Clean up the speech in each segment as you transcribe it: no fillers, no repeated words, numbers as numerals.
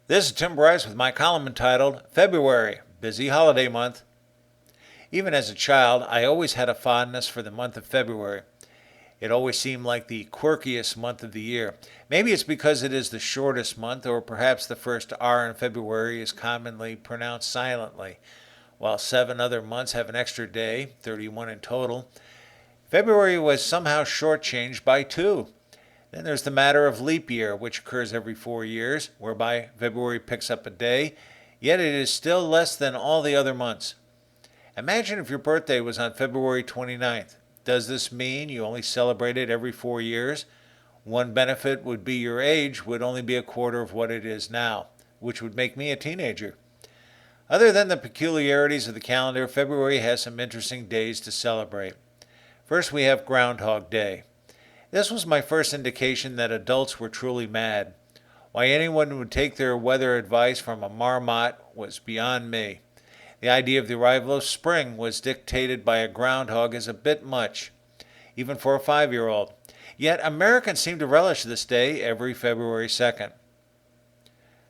This is Tim Bryce with my column entitled February, Busy Holiday Month. Even as a child, I always had a fondness for the month of February. It always seemed like the quirkiest month of the year. Maybe it's because it is the shortest month, or perhaps the first R in February is commonly pronounced silently. While 7 other months have an extra day, 31 in total, February was somehow shortchanged by 2. Then there's the matter of leap year, which occurs every 4 years, whereby February picks up a day, yet it is still less than all the other months. Imagine if your birthday was on February 29th. Does this mean you only celebrate it every 4 years? One benefit would be your age would only be a quarter of what it is now, which would make me a teenager. Other than the peculiarities of the calendar, February has some interesting days to celebrate. First, we have Groundhog Day. This was my first indication that adults were truly mad. Why anyone would take their weather advice from a marmot was beyond me. The idea of the arrival of spring was dictated by a groundhog is a bit much, even for a 5-year-old. Yet Americans seem to relish this day every February 2nd.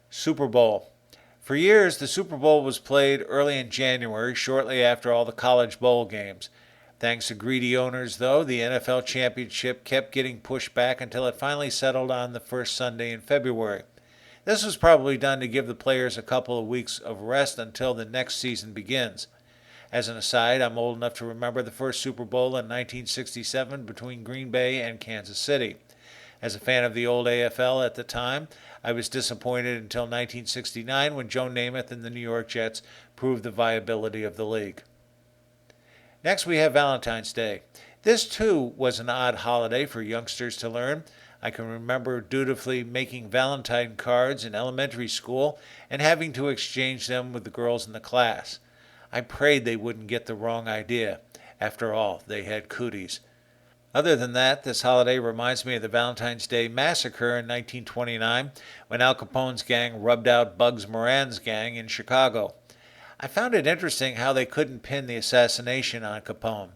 Super Bowl. For years, the Super Bowl was played early in January, shortly after all the college bowl games. Thanks to greedy owners, though, the NFL championship kept getting pushed back until it finally settled on the first Sunday in February. This was probably done to give the players a couple of weeks of rest until the next season begins. As an aside, I'm old enough to remember the first Super Bowl in 1967 between Green Bay and Kansas City. As a fan of the old AFL at the time, I was disappointed until 1969 when Joe Namath and the New York Jets proved the viability of the league. Next, we have Valentine's Day. This, too, was an odd holiday for youngsters to learn. I can remember dutifully making Valentine cards in elementary school and having to exchange them with the girls in the class. I prayed they wouldn't get the wrong idea. After all, they had cooties. Other than that, this holiday reminds me of the Valentine's Day Massacre in 1929 when Al Capone's gang rubbed out Bugs Moran's gang in Chicago. I found it interesting how they couldn't pin the assassination on Capone.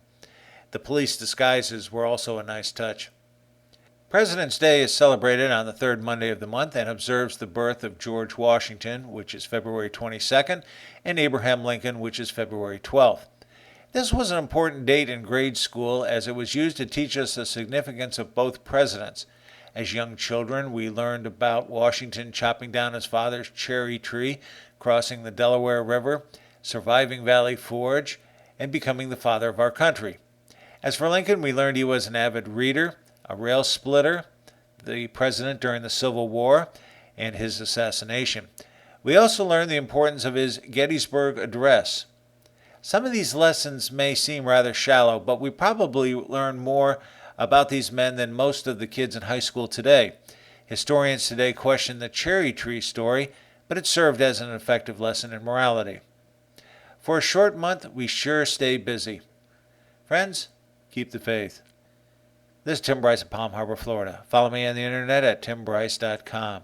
The police disguises were also a nice touch. President's Day is celebrated on the third Monday of the month and observes the birth of George Washington, which is February 22nd, and Abraham Lincoln, which is February 12th. This was an important date in grade school as it was used to teach us the significance of both presidents. As young children, we learned about Washington chopping down his father's cherry tree, crossing the Delaware River, surviving Valley Forge, and becoming the father of our country. As for Lincoln, we learned he was an avid reader, a rail splitter, the president during the Civil War, and his assassination. We also learned the importance of his Gettysburg Address. Some of these lessons may seem rather shallow, but we probably learn more about these men than most of the kids in high school today. Historians today question the cherry tree story, but it served as an effective lesson in morality. For a short month, we sure stay busy. Friends, keep the faith. This is Tim Bryce of Palm Harbor, Florida. Follow me on the internet at timbryce.com.